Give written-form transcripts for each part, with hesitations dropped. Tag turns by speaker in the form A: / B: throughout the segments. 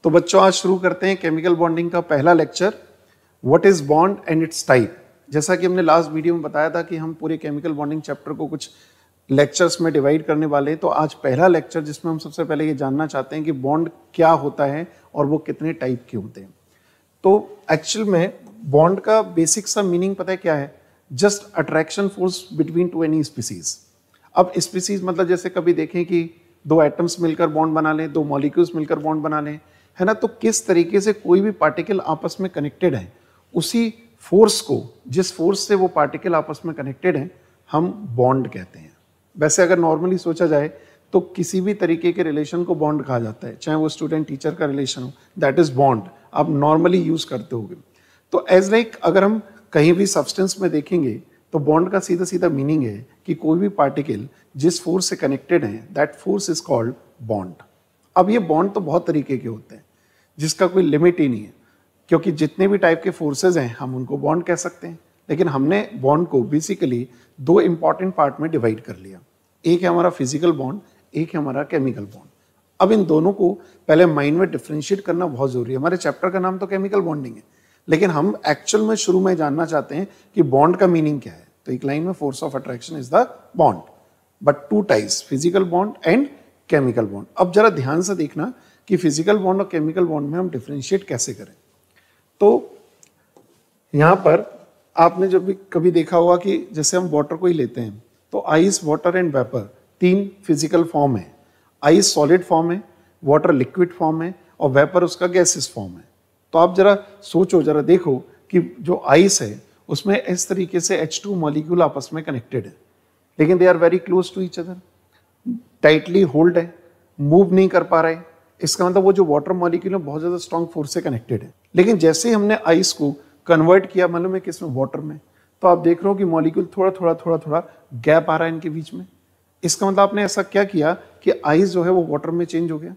A: तो बच्चों आज शुरू करते हैं केमिकल बॉन्डिंग का पहला lecture, what is bond and it's type. जैसा कि हमने लास्ट वीडियो में बताया था कि हम पूरे केमिकल बॉन्डिंग चैप्टर को कुछ लेक्चर्स में डिवाइड करने वाले हैं, तो आज पहला लेक्चर जिसमें हम सबसे पहले ये जानना चाहते हैं कि बॉन्ड क्या होता है और वो कितने टाइप के होते हैं। तो एक्चुअल में बॉन्ड का बेसिक सा मीनिंग पता है क्या है? Just attraction force between two any species. अब स्पीसीज मतलब जैसे कभी देखें कि दो एटम्स मिलकर बॉन्ड बना लें, दो मॉलिक्यूल्स मिलकर बॉन्ड बना लें, है ना। तो किस तरीके से कोई भी पार्टिकल आपस में कनेक्टेड है, उसी फोर्स को, जिस फोर्स से वो पार्टिकल आपस में कनेक्टेड है, हम बॉन्ड कहते हैं। वैसे अगर नॉर्मली सोचा जाए तो किसी भी तरीके के रिलेशन को बॉन्ड कहा जाता है, चाहे वो स्टूडेंट टीचर का रिलेशन हो, दैट इज बॉन्ड, आप नॉर्मली यूज करते होगे। तो एज लाइक अगर हम कहीं भी सब्सटेंस में देखेंगे तो बॉन्ड का सीधा सीधा मीनिंग है कि कोई भी पार्टिकल जिस फोर्स से कनेक्टेड है, that force is called bond. अब ये बॉन्ड तो बहुत तरीके के होते हैं जिसका कोई लिमिट ही नहीं है, क्योंकि जितने भी टाइप के फोर्सेज हैं हम उनको बॉन्ड कह सकते हैं। लेकिन हमने बॉन्ड को बेसिकली दो इंपॉर्टेंट पार्ट में डिवाइड कर लिया, एक है हमारा फिजिकल बॉन्ड, एक है हमारा केमिकल बॉन्ड। अब इन दोनों को पहले माइंड में डिफरेंशिएट करना बहुत जरूरी है। हमारे चैप्टर का नाम तो केमिकल बॉन्डिंग है, लेकिन हम एक्चुअल में शुरू में जानना चाहते हैं कि बॉन्ड का मीनिंग क्या है। तो एक लाइन में force of attraction is the bond, but two types, physical bond and chemical bond. अब जरा ध्यान से देखना कि फिजिकल बॉन्ड और केमिकल बॉन्ड में हम डिफरेंशिएट कैसे करें। तो यहां पर आपने जब भी कभी देखा होगा कि जैसे हम वाटर को ही लेते हैं तो आइस, वाटर एंड वेपर तीन फिजिकल फॉर्म है। आइस सॉलिड फॉर्म है, वाटर लिक्विड फॉर्म है और वेपर उसका गैसेस फॉर्म है। तो आप जरा सोचो, जरा देखो कि जो आइस है उसमें इस तरीके से H2 मॉलिक्यूल आपस में कनेक्टेड है, लेकिन they are very close to each other, tightly hold है, मूव नहीं कर पा रहे। इसका मतलब वो जो वाटर मॉलिक्यूल है बहुत ज्यादा स्ट्रॉन्ग फोर्स से कनेक्टेड है। लेकिन जैसे ही हमने आइस को कन्वर्ट किया मालूम है किसमें, वाटर में, तो आप देख रहे हो कि मॉलिक्यूल थोड़ा थोड़ा गैप आ रहा है इनके बीच में। इसका मतलब आपने ऐसा क्या किया कि आइस जो है वो वाटर में चेंज हो गया,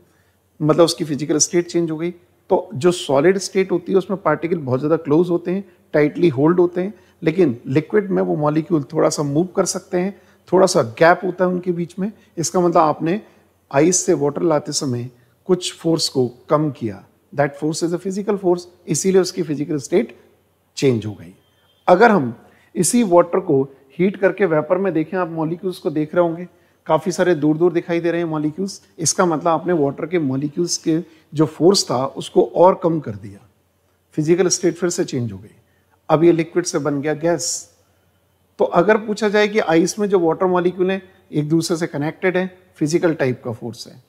A: मतलब उसकी फिजिकल स्टेट चेंज हो गई। तो जो सॉलिड स्टेट होती है उसमें पार्टिकल बहुत ज्यादा क्लोज होते हैं, टाइटली होल्ड होते हैं, लेकिन लिक्विड में वो मॉलिक्यूल थोड़ा सा मूव कर सकते हैं, थोड़ा सा गैप होता है उनके बीच में। इसका मतलब आपने आइस से वाटर लाते समय कुछ फोर्स को कम किया, that force is a physical force, इसीलिए उसकी फिजिकल स्टेट चेंज हो गई। अगर हम इसी वाटर को हीट करके वेपर में देखें, आप मॉलिक्यूल्स को देख रहे होंगे, काफी सारे दूर दूर दिखाई दे रहे हैं मॉलिक्यूल्स। इसका मतलब आपने वाटर के मॉलिक्यूल्स के जो फोर्स था उसको और कम कर दिया, फिजिकल स्टेट फिर से चेंज हो गई। अब ये लिक्विड से बन गया गैस। तो अगर पूछा जाए कि आइस में जो वाटर मॉलिक्यूल है एक दूसरे से कनेक्टेड है, फिजिकल टाइप का फोर्स है।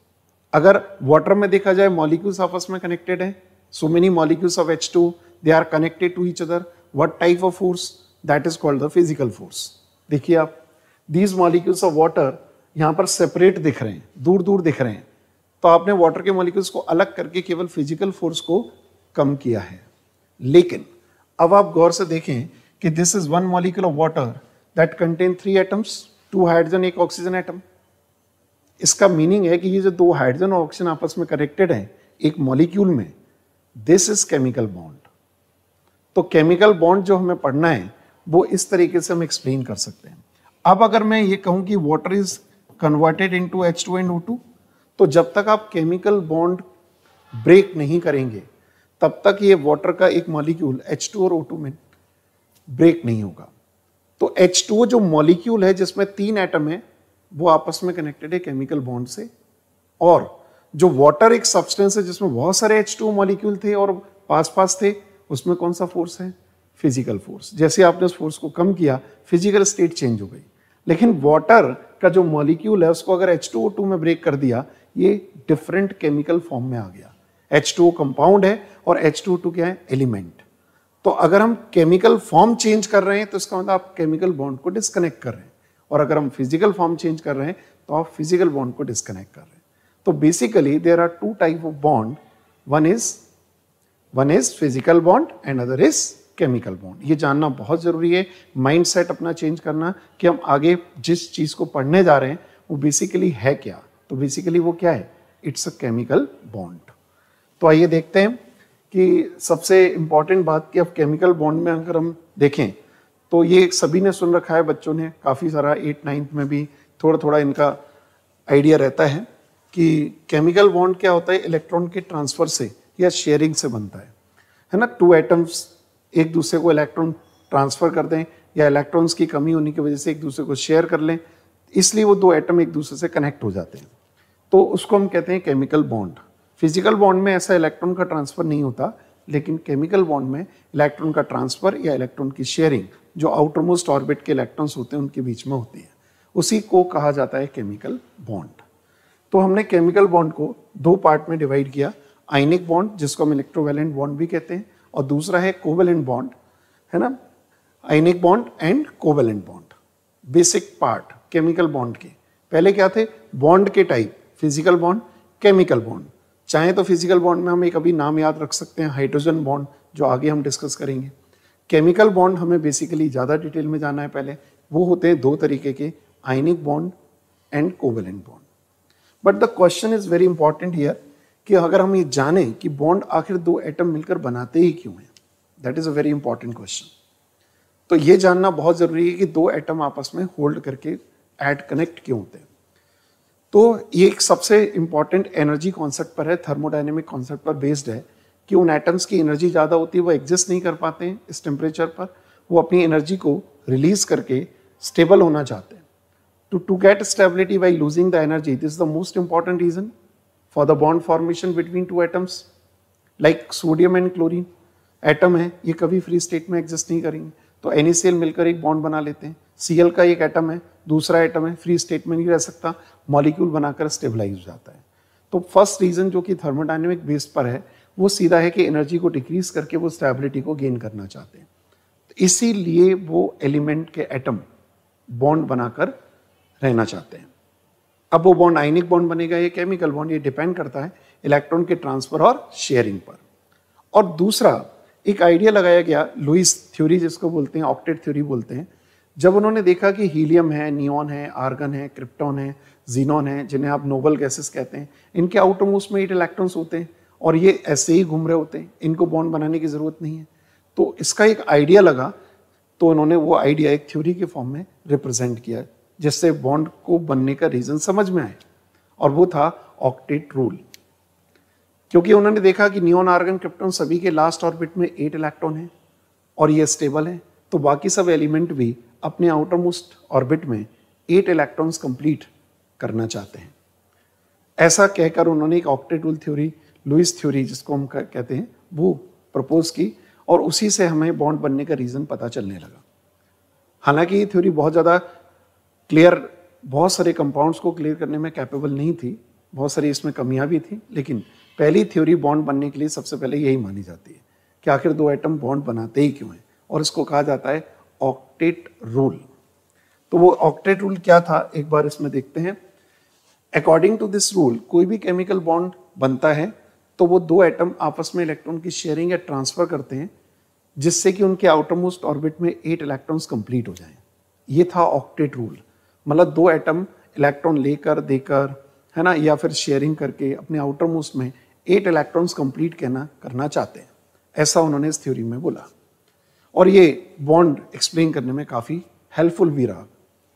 A: अगर वाटर में देखा जाए मॉलिक्यूल्स आपस में कनेक्टेड है, so many molecules of H2 they are connected to each other, what type of force, that is called the physical force. देखिए आप, दीज मॉलिक्यूल्स ऑफ वाटर यहां पर सेपरेट दिख रहे हैं, दूर दूर दिख रहे हैं, तो आपने वाटर के मॉलिक्यूल्स को अलग करके केवल फिजिकल फोर्स को कम किया है। लेकिन अब आप गौर से देखें कि this is one molecule of water that contain 3 atoms, 2 hydrogen, 1 oxygen atom. इसका मीनिंग है कि ये जो 2 हाइड्रोजन और ऑक्सीजन आपस में कनेक्टेड है एक मॉलिक्यूल में, दिस इज केमिकल बॉन्ड। तो केमिकल बॉन्ड जो हमें पढ़ना है वो इस तरीके से हम एक्सप्लेन कर सकते हैं। अब अगर मैं ये कहूं कि water is converted into H2 and O2, तो जब तक आप केमिकल बॉन्ड ब्रेक नहीं करेंगे तब तक ये वाटर का एक मॉलिक्यूल H2 और O2 में ब्रेक नहीं होगा। तो H2 जो मॉलिक्यूल है जिसमें 3 एटम है वो आपस में कनेक्टेड है केमिकल बॉन्ड से, और जो वाटर एक सब्सटेंस है जिसमें बहुत सारे H2 मॉलिक्यूल थे और पास पास थे, उसमें कौन सा फोर्स है, फिजिकल फोर्स। जैसे आपने उस फोर्स को कम किया फिजिकल स्टेट चेंज हो गई। लेकिन वाटर का जो मॉलिक्यूल है उसको अगर H2O2 में ब्रेक कर दिया, ये डिफरेंट केमिकल फॉर्म में आ गया। H2O कंपाउंड है और H2O2 क्या है, एलिमेंट। तो अगर हम केमिकल फॉर्म चेंज कर रहे हैं तो इसका मतलब आप केमिकल बॉन्ड को डिस्कनेक्ट कर रहे हैं, और अगर हम फिजिकल फॉर्म चेंज कर रहे हैं तो आप फिजिकल बॉन्ड को डिस्कनेक्ट कर रहे हैं। तो basically there are 2 type of bond, one is physical bond and other is chemical bond. ये जानना बहुत जरूरी है, माइंडसेट अपना चेंज करना कि हम आगे जिस चीज को पढ़ने जा रहे हैं वो बेसिकली है क्या। तो बेसिकली वो क्या है, इट्स अ केमिकल बॉन्ड। तो आइए देखते हैं कि सबसे इंपॉर्टेंट बात कि अब केमिकल बॉन्ड में अगर हम देखें तो ये सभी ने सुन रखा है, बच्चों ने काफ़ी सारा 8th 9th में भी थोड़ा थोड़ा इनका आइडिया रहता है कि केमिकल बॉन्ड क्या होता है, इलेक्ट्रॉन के ट्रांसफर से या शेयरिंग से बनता है ना। टू एटम्स एक दूसरे को इलेक्ट्रॉन ट्रांसफर कर दें या इलेक्ट्रॉन्स की कमी होने की वजह से एक दूसरे को शेयर कर लें, इसलिए वो दो एटम एक दूसरे से कनेक्ट हो जाते हैं, तो उसको हम कहते हैं केमिकल बॉन्ड। फिजिकल बॉन्ड में ऐसा इलेक्ट्रॉन का ट्रांसफर नहीं होता, लेकिन केमिकल बॉन्ड में इलेक्ट्रॉन का ट्रांसफर या इलेक्ट्रॉन की शेयरिंग जो आउटर मोस्ट ऑर्बिट के इलेक्ट्रॉन्स होते हैं उनके बीच में होती है, उसी को कहा जाता है केमिकल बॉन्ड। तो हमने केमिकल बॉन्ड को दो पार्ट में डिवाइड किया, आयनिक बॉन्ड जिसको हम इलेक्ट्रोवैलेंट बॉन्ड भी कहते हैं, और दूसरा है कोवैलेंट बॉन्ड, है ना। Ionic bond and covalent bond basic part chemical bond के। पहले क्या थे बॉन्ड के type, physical bond, chemical bond. चाहे तो फिजिकल बॉन्ड में हम एक अभी नाम याद रख सकते हैं हाइड्रोजन बॉन्ड, जो आगे हम डिस्कस करेंगे। केमिकल बॉन्ड हमें बेसिकली ज़्यादा डिटेल में जाना है पहले, वो होते हैं दो तरीके के, ionic bond and covalent bond. But the question is very important here कि अगर हम ये जानें कि बॉन्ड आखिर दो एटम मिलकर बनाते ही क्यों हैं, that is a very important question. तो ये जानना बहुत जरूरी है कि दो एटम आपस में होल्ड करके ऐड कनेक्ट क्यों होते हैं। तो ये एक सबसे इंपॉर्टेंट एनर्जी कॉन्सेप्ट पर है, थर्मोडायनेमिक कॉन्सेप्ट पर बेस्ड है कि उन एटम्स की एनर्जी ज़्यादा होती है, वो एग्जिस्ट नहीं कर पाते हैं इस टेम्परेचर पर, वो अपनी एनर्जी को रिलीज करके स्टेबल होना चाहते हैं। To get stability by losing the energy, this is the most important reason for the bond formation between two atoms, like sodium and chlorine. Atom है, ये कभी फ्री स्टेट में एग्जिस्ट नहीं करेंगे, तो NaCl मिलकर एक बॉन्ड बना लेते हैं। Cl का एक एटम है, दूसरा एटम है, फ्री स्टेट में नहीं रह सकता, मॉलिक्यूल बनाकर स्टेबलाइज हो जाता है। तो फर्स्ट रीजन जो कि थर्मोडायनेमिक बेस पर है वो सीधा है कि एनर्जी को डिक्रीज करके वो स्टेबिलिटी को गेन करना चाहते हैं, तो इसीलिए वो एलिमेंट के एटम बॉन्ड बनाकर रहना चाहते हैं। अब वो बॉन्ड आयनिक बॉन्ड बनेगा या केमिकल बॉन्ड, ये डिपेंड करता है इलेक्ट्रॉन के ट्रांसफर और शेयरिंग पर। और दूसरा एक आइडिया लगाया गया, लुईस थ्योरी जिसको बोलते हैं, ऑक्टेट थ्योरी बोलते हैं, जब उन्होंने देखा कि हीलियम है, नियॉन है, आर्गन है, क्रिप्टॉन है, जीनॉन है, जिन्हें आप नोबल गैसेस कहते हैं, इनके आउटर मोस्ट में 8 इलेक्ट्रॉन्स होते हैं और ये ऐसे ही घूम रहे होते हैं, इनको बॉन्ड बनाने की जरूरत नहीं है। तो इसका एक आइडिया लगा, तो उन्होंने वो आइडिया एक थ्योरी के फॉर्म में रिप्रेजेंट किया जिससे बॉन्ड को बनने का रीजन समझ में आए, और वो था ऑक्टेट रूल। क्योंकि उन्होंने देखा कि नियॉन, आर्गन, क्रिप्टॉन सभी के लास्ट ऑर्बिट में 8 इलेक्ट्रॉन हैं और ये स्टेबल है, तो बाकी सब एलिमेंट भी अपने आउटर मोस्ट ऑर्बिट में 8 इलेक्ट्रॉन्स कंप्लीट करना चाहते हैं। ऐसा कहकर उन्होंने एक octet rule theory, Lewis theory जिसको हम कहते हैं, वो प्रपोज की, और उसी से हमें बॉन्ड बनने का रीजन पता चलने लगा। हालांकि ये थ्योरी बहुत ज़्यादा क्लियर, बहुत सारे कंपाउंड्स को क्लियर करने में कैपेबल नहीं थी, बहुत सारी इसमें कमियां भी थी, लेकिन पहली थ्योरी बॉन्ड बनने के लिए सबसे पहले यही मानी जाती है कि आखिर दो एटम बॉन्ड बनाते ही क्यों हैं, और इसको कहा जाता है ऑक्टेट रूल। तो वो ऑक्टेट रूल क्या था, एक बार इसमें देखते हैं। अकॉर्डिंग टू दिस रूल, कोई भी केमिकल बॉन्ड बनता है तो वो दो एटम आपस में इलेक्ट्रॉन की शेयरिंग या ट्रांसफर करते हैं, जिससे कि उनके आउटर मोस्ट ऑर्बिट में 8 इलेक्ट्रॉन्स कंप्लीट हो जाएं। ये था ऑक्टेट रूल, मतलब दो एटम इलेक्ट्रॉन लेकर देकर, है ना, या फिर शेयरिंग करके अपने आउटर मोस्ट में 8 इलेक्ट्रॉन्स कंप्लीट करना चाहते हैं, ऐसा उन्होंने इस थ्योरी में बोला। और ये बॉन्ड एक्सप्लेन करने में काफ़ी हेल्पफुल भी रहा।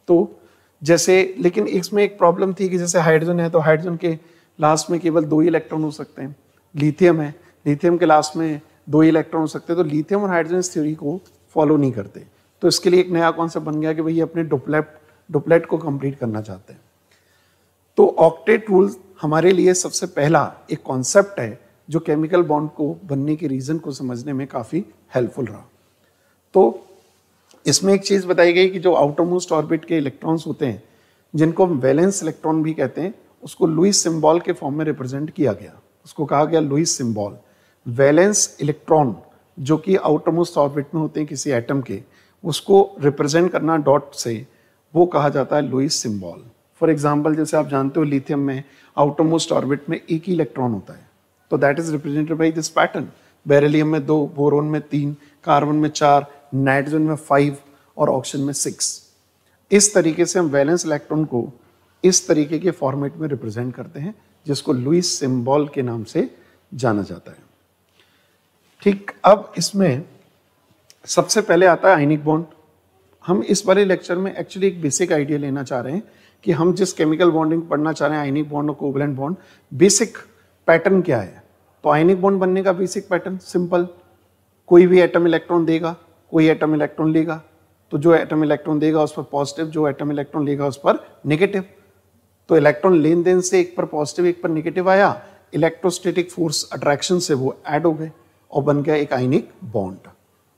A: तो जैसे, लेकिन इसमें एक प्रॉब्लम थी कि जैसे हाइड्रोजन है तो हाइड्रोजन के लास्ट में केवल 2 ही इलेक्ट्रॉन हो सकते हैं, लिथियम है, लिथियम के लास्ट में 2 ही इलेक्ट्रॉन हो सकते हैं, तो लिथियम और हाइड्रोजन इस थ्योरी को फॉलो नहीं करते। तो इसके लिए एक नया कॉन्सेप्ट बन गया कि भाई अपने डुप्लेट को कंप्लीट करना चाहते हैं। तो ऑक्टेट रूल हमारे लिए सबसे पहला एक कॉन्सेप्ट है जो केमिकल बॉन्ड को बनने के रीजन को समझने में काफ़ी हेल्पफुल रहा। तो इसमें एक चीज़ बताई गई कि जो आउटर मोस्ट ऑर्बिट के इलेक्ट्रॉन्स होते हैं, जिनको हम वैलेंस इलेक्ट्रॉन भी कहते हैं, उसको लुईस सिंबल के फॉर्म में रिप्रेजेंट किया गया। उसको कहा गया लुईस सिंबल। वैलेंस इलेक्ट्रॉन जो कि आउटर मोस्ट ऑर्बिट में होते हैं किसी एटम के, उसको रिप्रेजेंट करना डॉट से, वो कहा जाता है लुईस सिंबल। फॉर एग्जाम्पल, जैसे आप जानते हो लिथियम में आउटर मोस्ट ऑर्बिट में 1 ही इलेक्ट्रॉन होता है, तो that is represented by this pattern. Beryllium में 2, बोरोन में 3, कार्बन में 4, नाइट्रोजन में 5 और ऑक्सीजन में 6। इस तरीके से हम वैलेंस इलेक्ट्रॉन को इस तरीके के फॉर्मेट में रिप्रेजेंट करते हैं, जिसको लुईस सिंबल के नाम से जाना जाता है। ठीक, अब इसमें सबसे पहले आता है आयनिक बॉन्ड। हम इस वाले लेक्चर में एक्चुअली एक बेसिक आइडिया लेना चाह रहे हैं कि हम जिस केमिकल बॉन्डिंग पढ़ना चाह रहे हैं, आयनिक बॉन्ड और कोवैलेंट बॉन्ड, बेसिक पैटर्न क्या है, तो आयनिक बॉन्ड बनने का बेसिक पैटर्न सिंपल, कोई भी एटम इलेक्ट्रॉन देगा, कोई एटम इलेक्ट्रॉन लेगा, तो जो एटम इलेक्ट्रॉन देगा उस पर पॉजिटिव, जो एटम इलेक्ट्रॉन लेगा उस पर नेगेटिव। तो इलेक्ट्रॉन लेन देन से एक पर पॉजिटिव एक पर नेगेटिव आया, इलेक्ट्रोस्टैटिक फोर्स अट्रैक्शन से वो ऐड हो गए और बन गया एक आयनिक बॉन्ड।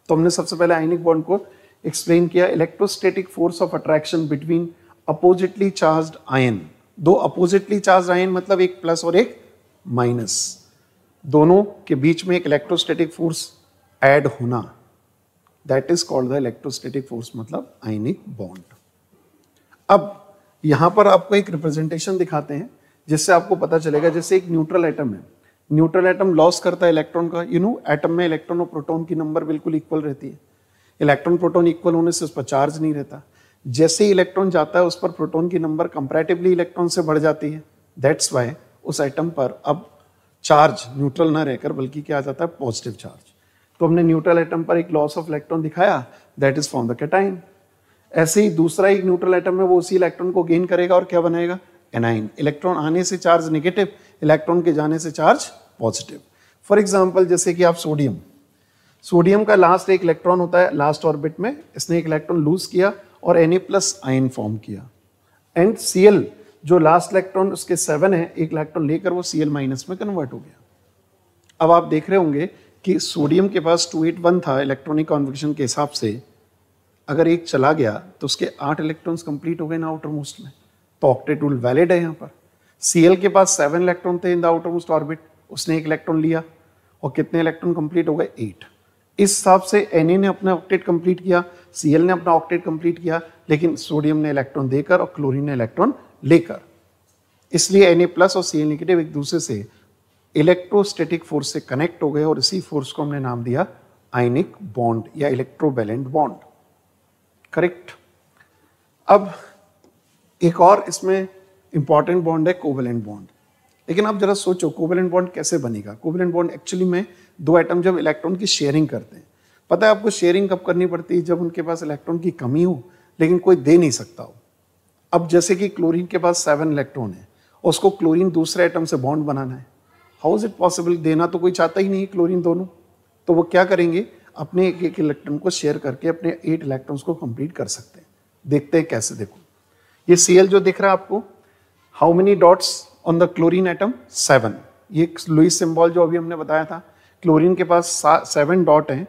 A: तो हमने सबसे पहले आयनिक बॉन्ड को एक्सप्लेन किया, electrostatic force of attraction between oppositely charged ion. दो अपोजिटली चार्ज्ड आयन मतलब एक प्लस और एक माइनस, दोनों के बीच में एक इलेक्ट्रोस्टैटिक फोर्स ऐड होना, that is called the electrostatic force, मतलब आयनिक बॉन्ड। अब यहां पर आपको एक रिप्रेजेंटेशन दिखाते हैं जिससे आपको पता चलेगा, जैसे एक न्यूट्रल एटम है, न्यूट्रल एटम लॉस करता है इलेक्ट्रॉन का, एटम में इलेक्ट्रॉन और प्रोटॉन की नंबर बिल्कुल इक्वल रहती है, इलेक्ट्रॉन प्रोटॉन इक्वल होने से उस पर चार्ज नहीं रहता। जैसे ही इलेक्ट्रॉन जाता है उस पर प्रोटॉन की नंबर कंपैरेटिवली इलेक्ट्रॉन से बढ़ जाती है, दैट्स वाई उस एटम पर अब चार्ज न्यूट्रल ना रहकर बल्कि क्या आ जाता है, पॉजिटिव चार्ज। तो हमने न्यूट्रल एटम पर एक लॉस ऑफ इलेक्ट्रॉन दिखाया, that is from the cation. ऐसे ही दूसरा एक न्यूट्रल एटम है, वो उसी इलेक्ट्रॉन को गेन करेगा और क्या बनाएगा, एनाइन। इलेक्ट्रॉन आने से चार्ज नेगेटिव, इलेक्ट्रॉन के जाने से चार्ज पॉजिटिव। फॉर एग्जांपल जैसे कि आप सोडियम का लास्ट एक इलेक्ट्रॉन होता है लास्ट ऑर्बिट में, इसने एक इलेक्ट्रॉन लूज किया और Na+ आयन फॉर्म किया। एंड Cl जो लास्ट इलेक्ट्रॉन उसके 7 है, एक इलेक्ट्रॉन लेकर वो Cl- में कन्वर्ट हो गया। अब आप देख रहे होंगे कि सोडियम के पास 281 था इलेक्ट्रॉनिक कॉन्फिगरेशन के हिसाब से, अगर एक चला गया तो उसके 8 इलेक्ट्रॉन्स कंप्लीट हो गए ना आउटर मोस्ट में, तो ऑक्टेट रूल वैलिड है यहाँ पर। Cl के पास 7 इलेक्ट्रॉन थे in the outer most orbit, उसने एक इलेक्ट्रॉन लिया और कितने इलेक्ट्रॉन कंप्लीट हो गए, 8। इस हिसाब से Na ने अपना ऑक्टेट कंप्लीट किया, Cl ने अपना ऑक्टेट कंप्लीट किया, लेकिन सोडियम ने इलेक्ट्रॉन देकर और क्लोरीन ने इलेक्ट्रॉन लेकर, इसलिए Na+ और Cl- एक दूसरे से इलेक्ट्रोस्टैटिक फोर्स से कनेक्ट हो गए और इसी फोर्स को हमने नाम दिया आयनिक बॉन्ड या इलेक्ट्रोवैलेंट बॉन्ड। करेक्ट। अब एक और इसमें इंपॉर्टेंट बॉन्ड है कोवेलेंट बॉन्ड। लेकिन आप जरा सोचो कोवेलेंट बॉन्ड कैसे बनेगा। कोवेलेंट बॉन्ड एक्चुअली में दो एटम जब इलेक्ट्रॉन की शेयरिंग करते हैं, पता है आपको शेयरिंग कब करनी पड़ती है, जब उनके पास इलेक्ट्रॉन की कमी हो लेकिन कोई दे नहीं सकता हो। अब जैसे कि क्लोरीन के पास 7 इलेक्ट्रॉन है, उसको क्लोरीन दूसरे एटम से बॉन्ड बनाना है, हाउ इज इट पॉसिबल, देना तो कोई चाहता ही नहीं क्लोरीन दोनों, तो वो क्या करेंगे, अपने एक एक इलेक्ट्रॉन को शेयर करके अपने 8 इलेक्ट्रॉन्स को कंप्लीट कर सकते हैं। देखते हैं कैसे। देखो ये Cl जो दिख रहा है आपको, how many dots on the chlorine atom, 7। ये लुईस सिंबल जो अभी हमने बताया था, क्लोरीन के पास 7 डॉट हैं,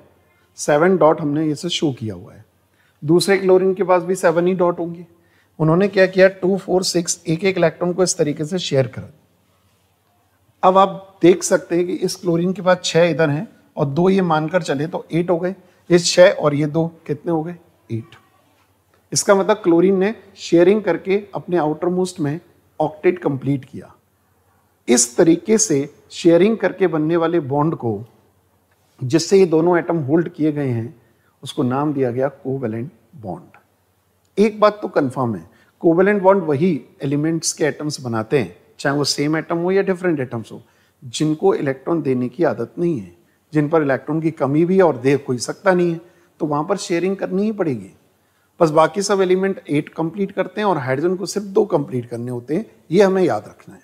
A: 7 डॉट हमने ये से शो किया हुआ है। दूसरे क्लोरीन के पास भी 7 ही डॉट होंगे। उन्होंने क्या किया, 2 4 6 एक एक इलेक्ट्रॉन को इस तरीके से शेयर कर। अब आप देख सकते हैं कि इस क्लोरीन के पास 6 इधर हैं और 2 ये मानकर चले तो 8 हो गए। इस 6 और ये 2 कितने हो गए, 8। इसका मतलब क्लोरीन ने शेयरिंग करके अपने आउटर मोस्ट में ऑक्टेट कंप्लीट किया। इस तरीके से शेयरिंग करके बनने वाले बॉन्ड को, जिससे ये दोनों एटम होल्ड किए गए हैं, उसको नाम दिया गया कोवेलेंट बॉन्ड। एक बात तो कंफर्म है, कोवेलेंट बॉन्ड वही एलिमेंट्स के एटम्स बनाते हैं, चाहे वो सेम एटम हो या डिफरेंट एटम्स हो, जिनको इलेक्ट्रॉन देने की आदत नहीं है, जिन पर इलेक्ट्रॉन की कमी भी है और दे कोई सकता नहीं है, तो वहां पर शेयरिंग करनी ही पड़ेगी। बस बाकी सब एलिमेंट 8 कंप्लीट करते हैं और हाइड्रोजन को सिर्फ 2 कंप्लीट करने होते हैं, ये हमें याद रखना है।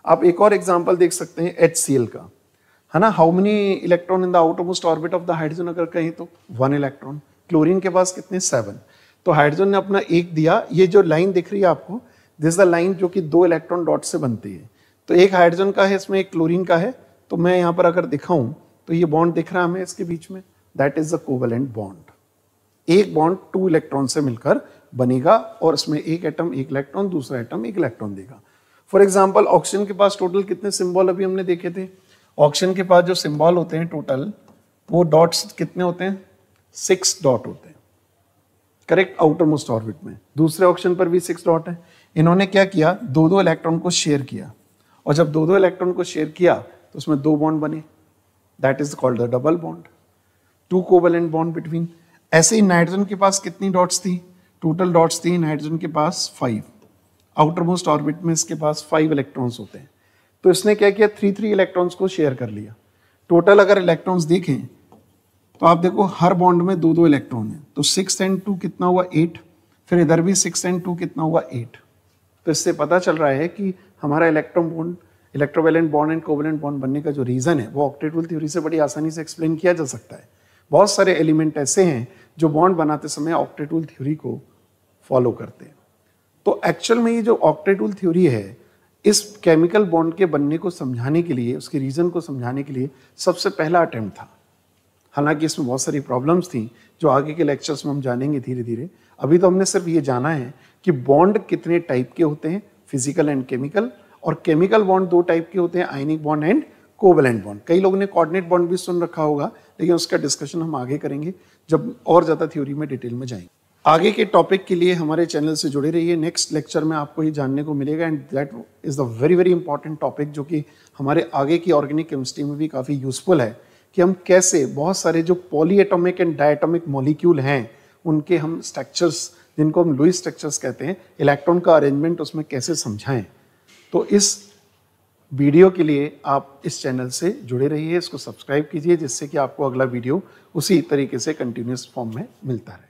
A: आप एक और एग्जांपल देख सकते हैं HCl का, है ना। How many electron in the outermost orbit of the hydrogen, अगर कहें तो 1 इलेक्ट्रॉन। क्लोरीन के पास कितने, 7। तो हाइड्रोजन ने अपना 1 दिया। ये जो लाइन दिख रही है आपको, दिस द लाइन जो कि 2 इलेक्ट्रॉन डॉट से बनती है। तो एक हाइड्रोजन का है इसमें, एक क्लोरीन का है। तो मैं यहाँ पर अगर दिखाऊं तो ये बॉन्ड दिख रहा है हमें इसके बीच में, that is the covalent bond. एक बॉन्ड 2 इलेक्ट्रॉन से मिलकर बनेगा और इसमें एक एटम 1 इलेक्ट्रॉन, दूसरा एटम 1 इलेक्ट्रॉन देगा। फॉर एग्जाम्पल ऑक्सीजन के पास टोटल कितने सिंबल अभी हमने देखे थे। ऑक्सीजन के पास जो सिंबल होते हैं टोटल, वो डॉट्स कितने होते हैं, 6 डॉट होते हैं। करेक्ट, आउटर मोस्ट ऑर्बिट में। दूसरे ऑक्सीजन पर भी 6 डॉट है। इन्होंने क्या किया, 2-2 इलेक्ट्रॉन को शेयर किया, और जब 2-2 इलेक्ट्रॉन को शेयर किया तो उसमें 2 बॉन्ड बने, that is called the double bond, 2 covalent bond between. ऐसे ही नाइट्रोजन के पास कितनी डॉट्स थी, टोटल डॉट्स थी नाइट्रोजन के पास 5। आउटर मोस्ट ऑर्बिट में इसके पास 5 इलेक्ट्रॉन्स होते हैं। तो इसने क्या किया, 3-3 इलेक्ट्रॉन्स को शेयर कर लिया। टोटल अगर इलेक्ट्रॉन्स देखें तो आप देखो हर बॉन्ड में 2-2 इलेक्ट्रॉन है, तो 6 and 2 कितना हुआ, 8। फिर इधर भी 6 and 2 कितना हुआ, 8। तो इससे पता चल रहा है कि हमारा electrovalent bond and covalent bond बनने का जो रीज़न है वो ऑक्टेट थ्योरी से बड़ी आसानी से एक्सप्लेन किया जा सकता है। बहुत सारे एलिमेंट ऐसे हैं जो बॉन्ड बनाते समय ऑक्टेट थ्योरी को फॉलो करते हैं। तो एक्चुअल में ये जो ऑक्टेट थ्योरी है, इस केमिकल बॉन्ड के बनने को समझाने के लिए, उसके रीज़न को समझाने के लिए सबसे पहला अटेम्प्ट था। हालांकि इसमें बहुत सारी प्रॉब्लम्स थी जो आगे के लेक्चर्स में हम जानेंगे धीरे धीरे। अभी तो हमने सिर्फ ये जाना है कि बॉन्ड कितने टाइप के होते हैं, फिजिकल एंड केमिकल, और केमिकल बॉन्ड 2 टाइप के होते हैं, ionic bond and covalent bond. कई लोगों ने कोऑर्डिनेट बॉन्ड भी सुन रखा होगा, लेकिन उसका डिस्कशन हम आगे करेंगे जब और ज़्यादा थ्योरी में डिटेल में जाएंगे। आगे के टॉपिक के लिए हमारे चैनल से जुड़े रहिए। नेक्स्ट लेक्चर में आपको ये जानने को मिलेगा, and that is the very very important topic जो कि हमारे आगे की ऑर्गेनिक केमिस्ट्री में भी काफ़ी यूजफुल है, कि हम कैसे बहुत सारे जो पॉलीएटॉमिक एंड डायटॉमिक मॉलिक्यूल हैं उनके हम स्ट्रक्चर्स, जिनको हम लुईस स्ट्रक्चर्स कहते हैं, इलेक्ट्रॉन का अरेंजमेंट उसमें कैसे समझाएं। तो इस वीडियो के लिए आप इस चैनल से जुड़े रहिए, इसको सब्सक्राइब कीजिए, जिससे कि आपको अगला वीडियो उसी तरीके से कंटिन्यूस फॉर्म में मिलता रहे।